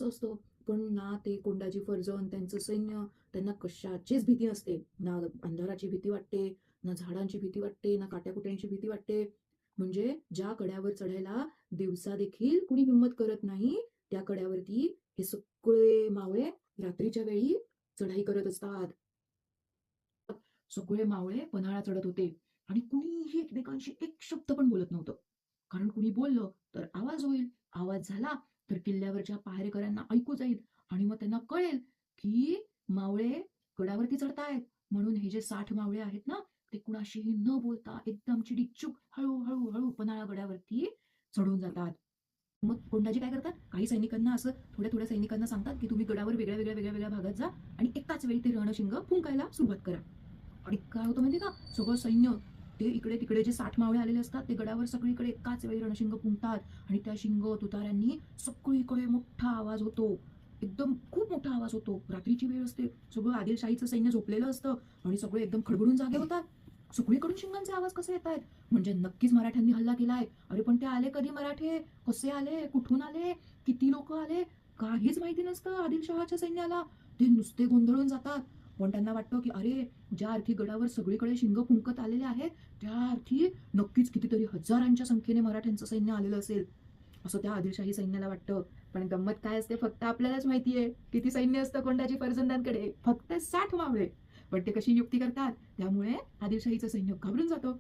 असतं. पण ना ते कोंडाजी फर्जंद त्यांचं सैन्य त्यांना कशाचीच भीती नसते. ना अंधाराची भीती वाटते, ना झाडांची भीती वाटते, ना काट्याकुट्यांची भीती वाटते. म्हणजे ज्या कड्यावर चढायला दिवसा देखील कुणी हिंमत करत नाही, त्या कड्यावरती हे सगळे मावळे रात्रीच्या वेळी चढाई करत असतात. सगळे मावळे पन्हाळा चढत होते आणि कुणीही एकमेकांशी एक शब्द पण बोलत नव्हतं. कारण कुणी बोललं तर आवाज होईल. आवाज झाला तर किल्ल्यावरच्या पहारेकऱ्यांना ऐकू जाईल आणि मग त्यांना कळेल की मावळे गडावरती चढतायत. म्हणून हे जे 60 मावळे आहेत ना, ते कुणाशीही न बोलता एकदम चिडीचूप हळू हळू पन्हाळा गडावरती चढून जातात. मग कोंडाजी काय करतात, काही सैनिकांना असं थोड्या थोड्या सैनिकांना सांगतात की तुम्ही गडावर वेगळ्या वेगळ्या वेगळ्या वेगळ्या भागात जा आणि एकाच वेळी ते रणशिंग फुंकायला सुरुवात करा. आणि काय होतं माहिती का, सगळं सैन्य ते इकडे तिकडे जे 60 मावळे आलेले असतात ते गडावर सगळीकडे एकाच वेळी रणशिंग फुंकतात आणि त्या शिंग तुतार्यांनी सगळीकडे मोठा आवाज होतो. एकदम खूप मोठा आवाज होतो. रात्रीची वेळ असते, सगळं आदिलशाहीचं सैन्य झोपलेलं असतं आणि सगळे एकदम खडबडून जागे होतात. सगळीकडून शिंगांचे आवाज कसे येत आहेत, म्हणजे नक्कीच मराठ्यांनी हल्ला केलाय. अरे पण ते आले कधी मराठे, कसे आले, कुठून आले, किती लोक आले, काहीच माहिती नसतं आदिलशहाच्या सैन्याला. ते नुसते गोंधळून जातात. पण त्यांना वाटतं की अरे, ज्या अर्थी गडावर सगळीकडे शिंग फुंकत आलेले आहेत त्या अर्थी नक्कीच कितीतरी हजारांच्या संख्येने मराठ्यांचं सैन्य आलेलं असेल, असं त्या आदिलशाही सैन्याला वाटतं. पण गंमत काय असते, फक्त आपल्यालाच माहितीये किती सैन्य असतं कोंडाजी फर्जंदांकडे, फक्त 60 मावळे. पण ते कशी युक्ती करतात, त्यामुळे आदिलशाहीचं सैन्य घाबरून जातं.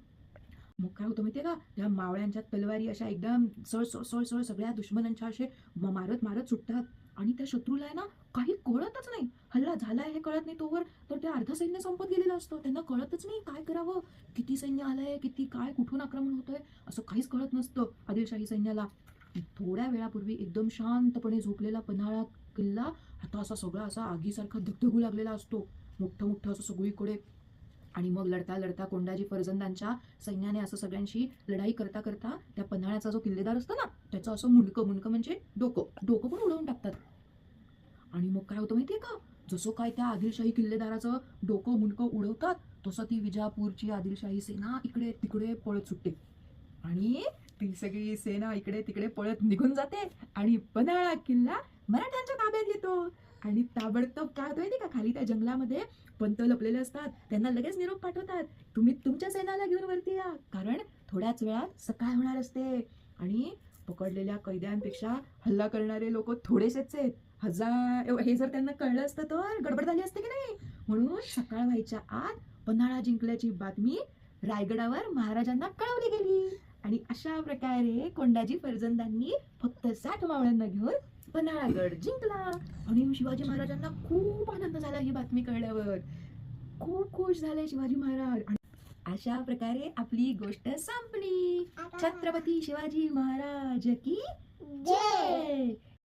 मग काय होतं माहितीये का, त्या मावळ्यांच्या तलवारी अशा एकदम सळ सळ सळ सळ सगळ्या दुश्मनांच्या असे मारत मारत सुटतात आणि त्या शत्रूला आहे ना काही कळतच नाही, हल्ला झालाय हे कळत नाही तोवर. तर ते अर्ध सैन्य संपत गेलेलं असतं, त्यांना कळतच नाही काय करावं, किती सैन्य आलंय, किती काय कुठून आक्रमण होतंय, असं काहीच कळत नसतं आदिलशाही सैन्याला. थोड्या वेळापूर्वी एकदम शांतपणे झोपलेला पन्हाळा किल्ला आता असा सगळा असा आगीसारखा धगधगू लागलेला असतो, मोठं मोठं असं सगळीकडे. आणि मग लढता लढता कोंडाजी फर्जंदांच्या सैन्याने असं सगळ्यांशी लढाई करता करता त्या पन्हाळ्याचा जो किल्लेदार असतो ना, त्याचं असं मुंडकं मुंडकं म्हणजे डोकं डोकं पण उडवून टाकतात. आणि मग काय होतं माहितीये का, जसं काय त्या आदिलशाही किल्लेदाराचं डोकं मुंडकं उडवतात, तसं ती विजापूरची आदिलशाही सेना इकडे तिकडे पळत सुटते आणि ती सगळी सेना इकडे तिकडे पळत निघून जाते आणि पन्हाळा किल्ला मराठ्यांच्या ताब्यात येतो. आणि ताबडतोब काय होतं माहिती का, खाली त्या जंगलामध्ये पंत लपलेले असतात, त्यांना लगेच निरोप पाठवतात, तुम्ही तुमच्या सेनाला घेऊन वरती या, कारण थोड्याच वेळात सकाळ होणार असते. आणि पकडलेल्या कैद्यांपेक्षा हल्ला करणारे लोक थोडेसेच आहेत, हजार. हे जर त्यांना कळलं असतं तर गडबड झाली असते की नाही. म्हणून सकाळ व्हायच्या आत पन्हाळा जिंकल्याची बातमी रायगडावर महाराजांना कळवली गेली आणि अशा प्रकारे कोंडाजी फर्जंदांनी फक्त 60 मावळ्यांना घेऊन पन्हाळागड जिंकला. आणि शिवाजी महाराजांना खूप आनंद झाला ही बातमी कळल्यावर, खूप खुश झाले शिवाजी महाराज. आणि अशा प्रकारे आपली गोष्ट संपली. छत्रपती शिवाजी महाराज की जय.